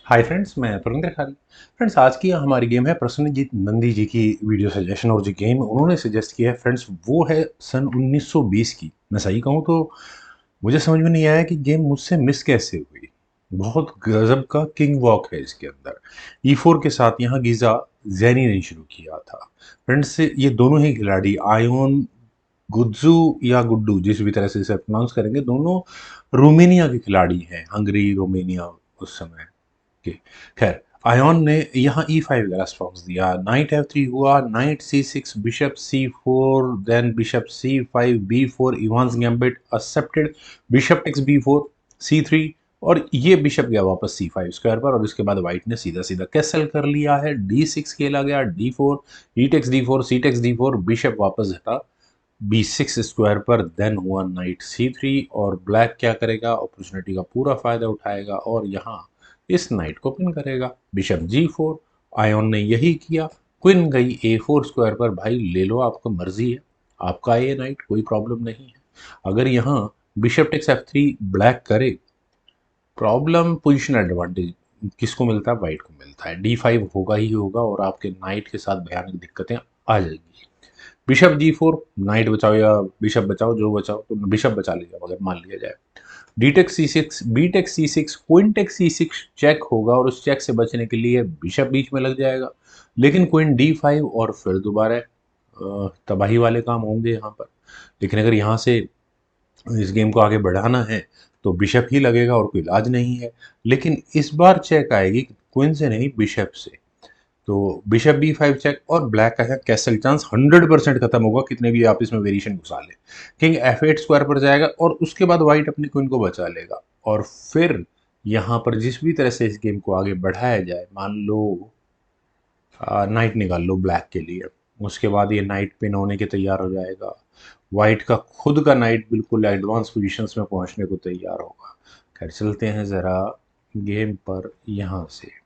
Hi friends, मैं प्रविंदर खाली। Friends, आज की हमारी गेम है प्रसन्नजीत नंदी जी की वीडियो सजेशन। और जो गेम उन्होंने सजेस्ट किया है फ्रेंड्स, वो है सन 1920 की। मैं सही कहूँ तो मुझे समझ में नहीं आया कि गेम मुझसे मिस कैसे हुई। बहुत गजब का किंग वॉक है इसके अंदर। E4 के साथ यहाँ गीजा जैनी ने शुरू किया था। फ्रेंड्स, ये दोनों ही खिलाड़ी आयोन गुज्जू या गुड्डू, जिस भी तरह से इसे प्रोनाउंस करेंगे, दोनों रोमेनिया के खिलाड़ी हैं। हंगरी, रोमेनिया उस समय के। खैर, आयोन ने यहाँ E5 का रेस्पॉन्स दिया। नाइट F3 हुआ, knight C6, bishop C4, then bishop C5, B4, Evans gambit accepted, bishop takes B4, C3, और ये बिशप गया वापस C5 स्क्वायर पर। और इसके बाद व्हाइट ने सीधा सीधा कैसल कर लिया है। D6 खेला गया, D4, E takes D4, C takes D4, bishop वापस हटा B6 स्क्वायर पर। देन हुआ नाइट C3, और ब्लैक क्या करेगा, अपॉर्चुनिटी का पूरा फायदा उठाएगा और यहाँ इस नाइट को पिन करेगा। बिशप G4, आयोन ने यही किया। क्वीन गई A4 स्क्वायर पर। भाई ले लो, आपका मर्जी है, आपका ये नाइट, कोई प्रॉब्लम नहीं है। अगर यहाँ बिशप टेक्स F3 ब्लैक करे, प्रॉब्लम पोजिशन एडवांटेज किसको मिलता है? वाइट को मिलता है। D5 होगा ही होगा और आपके नाइट के साथ भयानक दिक्कतें आ जाएंगी। बिशप G4, नाइट बचाओ या बिशप बचाओ, जो बचाओ, तो बिशप बचा लिया अगर मान लिया जाए। D take C6, B take C6, queen take C6 check होगा, और उस चेक से बचने के लिए बिशप बीच में लग जाएगा। लेकिन क्वीन D5, और फिर दोबारा तबाही वाले काम होंगे यहाँ पर। लेकिन अगर यहाँ से इस गेम को आगे बढ़ाना है तो बिशप ही लगेगा और कोई इलाज नहीं है। लेकिन इस बार चेक आएगी क्वीन से नहीं, बिशप से। तो बिशप B5 चेक, और ब्लैक का है कैसल चांस 100% खत्म होगा, कितने भी आप इसमें वेरिएशन घुसा लें। किंग F8 स्क्वायर पर जाएगा और उसके बाद व्हाइट अपनी क्वीन को बचा लेगा। और फिर यहाँ पर जिस भी तरह से इस गेम को आगे बढ़ाया जाए, मान लो नाइट निकाल लो ब्लैक के लिए, उसके बाद ये नाइट पिन होने के तैयार हो जाएगा। वाइट का खुद का नाइट बिल्कुल एडवांस पोजीशंस में पहुंचने को तैयार होगा। खैर, चलते हैं ज़रा गेम पर यहाँ से।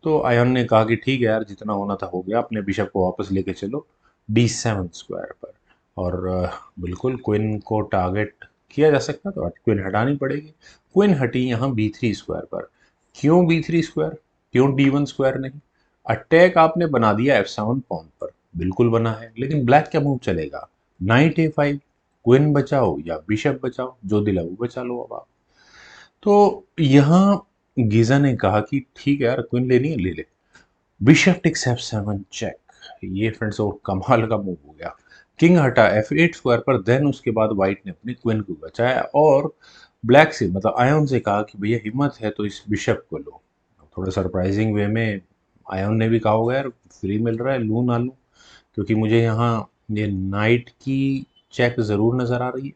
तो आयन ने कहा कि ठीक है यार, जितना होना था हो गया, अपने बिशप को वापस लेके चलो D7 स्क्वायर पर। और बिल्कुल क्वीन को टारगेट किया जा सकता, तो क्वीन हटानी पड़ेगी। क्वीन हटी यहाँ B3 स्क्वायर पर। क्यों B3 स्क्वायर, क्यों D1 स्क्वायर नहीं? अटैक आपने बना दिया F7 पॉन पर, बिल्कुल बना है, लेकिन ब्लैक क्या मूव चलेगा? नाइट A5, क्वीन बचाओ या बिशप बचाओ, जो दिला वो बचा लो अब आप। तो यहाँ गीजा ने कहा कि ठीक है यार, क्वीन लेनी है ले ले। Bishop takes F7 check. ये फ्रेंड्स और कमाल का मूव हो गया। किंग हटा F8 स्क्वायर पर। देन उसके बाद व्हाइट ने अपनी क्वीन को बचाया और ब्लैक से, मतलब आयन से, कहा कि भैया हिम्मत है तो इस बिशप को लो। थोड़ा सरप्राइजिंग वे में आयन ने भी कहा होगा यार, फ्री मिल रहा है, लूँ ना लूँ, क्योंकि मुझे यहाँ ये नाइट की चेक ज़रूर नज़र आ रही है।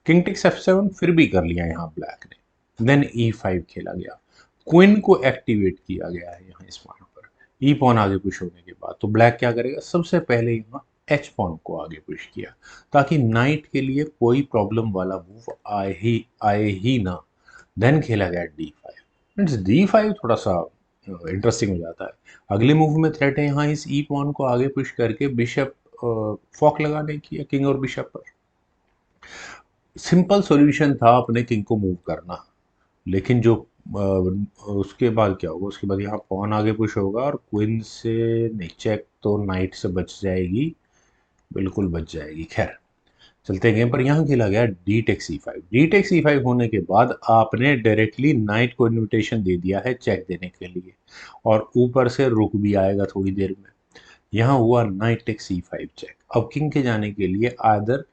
किंग टेक्स F7 फिर भी कर लिया यहाँ ब्लैक ने। देन E5 खेला गया, क्वीन को एक्टिवेट किया गया है यहाँ इस पॉइंट पर। ई पॉन आगे पुश होने के बाद तो ब्लैक क्या करेगा, सबसे पहले यहाँ एच पॉन को आगे पुश किया, ताकि नाइट के लिए कोई प्रॉब्लम वाला मूव आए ही ना। देन खेला गया D5। मीन्स D5 थोड़ा सा इंटरेस्टिंग हो जाता है। अगले मूव में थ्रेट है यहाँ इस ई पॉन को आगे पुश करके बिशप फॉक लगाने की, किंग और बिशप पर। सिंपल सॉल्यूशन था अपने किंग को मूव करना, लेकिन जो उसके बाद क्या होगा, उसके बाद यहाँ पॉन आगे पुश होगा और क्वीन से नहीं, चेक तो नाइट से बच जाएगी, बिल्कुल बच जाएगी। खैर, चलते हैं गेम पर। यहाँ खेला गया D take C5। D take C5 होने के बाद आपने डायरेक्टली नाइट को इनविटेशन दे दिया है चेक देने के लिए, और ऊपर से रुक भी आएगा थोड़ी देर में। यहाँ हुआ नाइट टेक C5 चेक। अब किंग के जाने के लिए आदर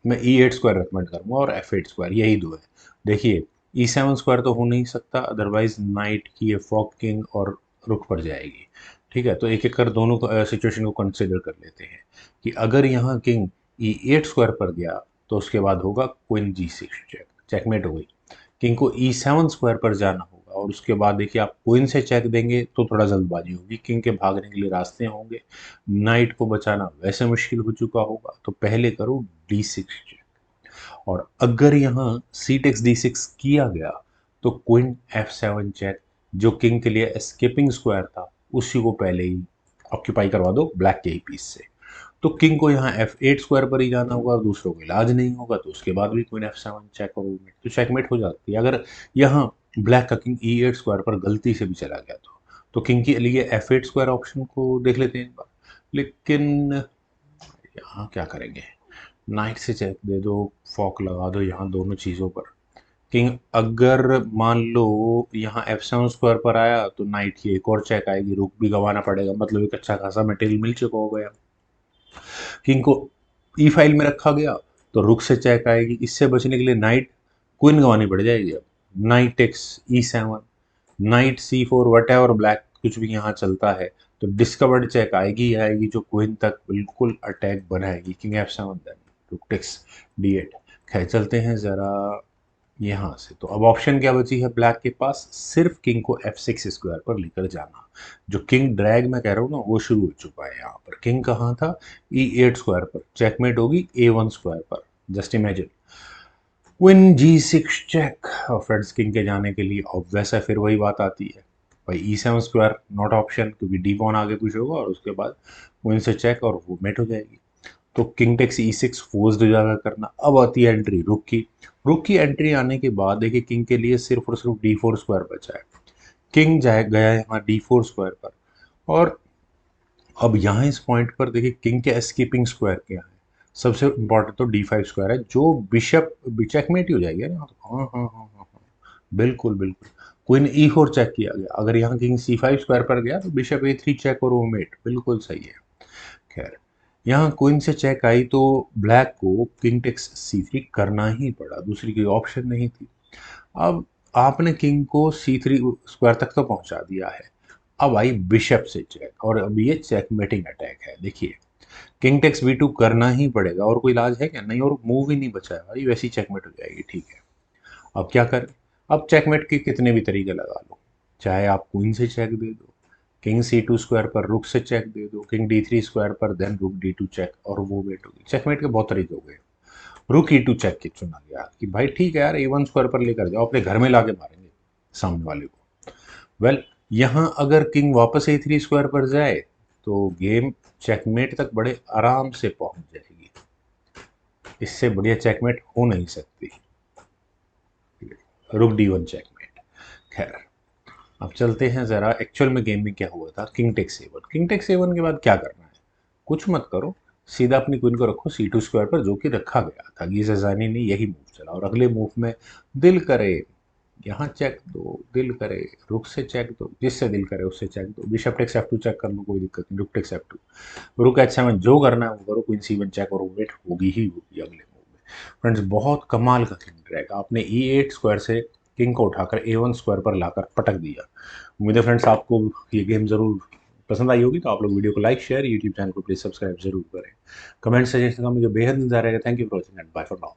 मैं E8 स्क्वायर रिकमेंड करूंगा और F8 स्क्वायर, यही दो है। देखिए, E7 स्क्वायर तो हो नहीं सकता, अदरवाइज नाइट की ये फॉक किंग और रुक पड़ जाएगी। ठीक है, तो एक एक कर दोनों सिचुएशन को कंसिडर कर लेते हैं कि अगर यहाँ किंग E8 स्क्वायर पर गया तो उसके बाद होगा क्वीन G6 चेक, चेकमेट हो गई। किंग को E7 स्क्वायर पर जाना होगा और उसके बाद देखिए, आप क्वीन से चेक देंगे तो थोड़ा जल्दबाजी होगी, किंग के भागने के लिए रास्ते होंगे, नाइट को बचाना वैसे मुश्किल हो चुका होगा, तो पहले करो D6 चेक। और अगर यहाँ सी टेक्स D6 किया गया तो क्वीन F7 चेक, जो किंग के लिए एस्केपिंग स्क्वायर था, उसी को पहले ही ऑक्यूपाई करवा दो ब्लैक के ही पीस से। तो किंग को यहाँ F8 स्क्वायर पर ही जाना होगा और दूसरों को इलाज नहीं होगा, तो उसके बाद भी क्वीन F7 चेक और तो चेकमेट हो जाती है। अगर यहाँ ब्लैक का किंग E8 स्क्वायर पर गलती से भी चला गया तो किंग के लिए F8 स्क्वायर ऑप्शन को देख लेते हैं एक बार। लेकिन यहाँ क्या करेंगे, नाइट से चेक दे दो, फॉक लगा दो यहाँ दोनों चीज़ों पर। किंग अगर मान लो यहाँ F7 स्क्वायर पर आया तो नाइट की एक और चेक आएगी, रुक भी गंवाना पड़ेगा, मतलब एक अच्छा खासा मटेरियल मिल चुका हो गया। किंग को ई फाइल में रखा गया तो रुक से चेक आएगी, इससे बचने के लिए नाइट क्वीन गंवानी पड़ जाएगी। अब knight takes E7, knight C4, whatever black कुछ भी यहाँ चलता है तो डिस्कवर्ड चेक आएगी ही आएगी, जो क्वीन तक बिल्कुल अटैक बनाएगी। King F7 then rook takes D8। खैर चलते हैं जरा यहाँ से। तो अब ऑप्शन क्या बची है ब्लैक के पास, सिर्फ किंग को F6 स्क्वायर पर लेकर जाना। जो किंग ड्रैग मैं कह रहा हूँ ना वो शुरू हो चुका है यहाँ पर। किंग कहाँ था, E8 स्क्वायर पर, चेकमेट होगी A1 स्क्वायर पर। Just imagine queen G6 check, और फ्रेंड्स किंग के जाने के लिए अब वैसा फिर वही बात आती है भाई, E7 स्क्वायर नॉट ऑप्शन, क्योंकि डी पॉन आगे कुछ होगा और उसके बाद क्वीन से चेक और वो मेट हो जाएगी। तो किंग टेक्स E6 फोर्स्ड हो जाएगा करना। अब आती है एंट्री रुक की। रुक की एंट्री आने के बाद देखिए किंग के लिए सिर्फ और सिर्फ D4 स्क्वायर बचा है। किंग जाए गया यहाँ D4 स्क्वायर पर, और अब यहाँ इस पॉइंट पर देखिए किंग के एस्केपिंग स्क्वायर क्या है। सबसे इंपॉर्टेंट तो D5 स्क्वायर है, जो बिशप चेकमेट ही हो जाएगी ना। हाँ हाँ हाँ हाँ हाँ, बिल्कुल बिल्कुल। क्वीन E4 चेक किया गया, अगर यहाँ किंग C5 स्क्वायर पर गया तो बिशप A3 चेक और वो मेट, बिल्कुल सही है। खैर यहाँ क्वीन से चेक आई तो ब्लैक को किंग टेक्स C3 करना ही पड़ा, दूसरी कोई ऑप्शन नहीं थी। अब आपने किंग को C3 स्क्वायर तक तो पहुंचा दिया है, अब आई बिशप से चेक, और अब ये चेकमेटिंग अटैक है। देखिए किंग टेक्स B2 करना ही पड़ेगा, और कोई इलाज है क्या, नहीं, और मूव ही नहीं बचा है भाई, वैसी चेकमेट हो जाएगी। ठीक है, अब क्या करें। अब चेकमेट के कितने भी तरीके लगा लो, चाहे आप क्वीन से चेक दे दो, किंग C2 स्क्वायर पर रुक से चेक दे दो, किंग D3 स्क्वायर पर देन रुक D2 चेक, और वो वेट होगी। चेकमेट के बहुत तरीके हो गए। रुक E2 चेक की चुना गया कि भाई ठीक है यार, A1 स्क्वायर पर लेकर जाओ, अपने घर में लाके मारेंगे सामने वाले को। वेल यहाँ अगर किंग वापस A3 स्क्वायर पर जाए तो गेम चेकमेट तक बड़े आराम से पहुंच जाएगी, इससे बढ़िया चेकमेट हो नहीं सकती। रुक D1 चेकमेट। खैर अब चलते हैं ज़रा एक्चुअल में गेम में क्या हुआ था। King takes A1, king takes A1 के बाद क्या करना है, कुछ मत करो, सीधा अपनी क्वीन को रखो C2 स्क्वायर पर, जो कि रखा गया था। गीज़ाज़ानी ने यही मूव चला, और अगले मूव में दिल करे यहाँ चेक दो, दिल करे रुक से चेक दो, जिससे दिल करे उससे चेक दो, बिशप टेक्स F2 चेक कर लो, कोई दिक्कत नहीं, रुक टेक्स F2, रुक H7, जो करना है वो करो, क्वीन C1 चेक, और वो वेट होगी ही होगी अगले मूव में। फ्रेंड्स बहुत कमाल का किंग ड्रैग, आपने E8 स्क्वायर से किंग को उठाकर A1 स्क्वायर पर लाकर पटक दिया। उम्मीद है फ्रेंड्स आपको ये गेम ज़रूर पसंद आई होगी, तो आप लोग वीडियो को लाइक शेयर, यूट्यूब चैनल को प्लीज़ सब्सक्राइब जरूर करें। कमेंट सजेशन का मुझे बेहद इंतजार रहेगा। Thank you for watching and bye for now.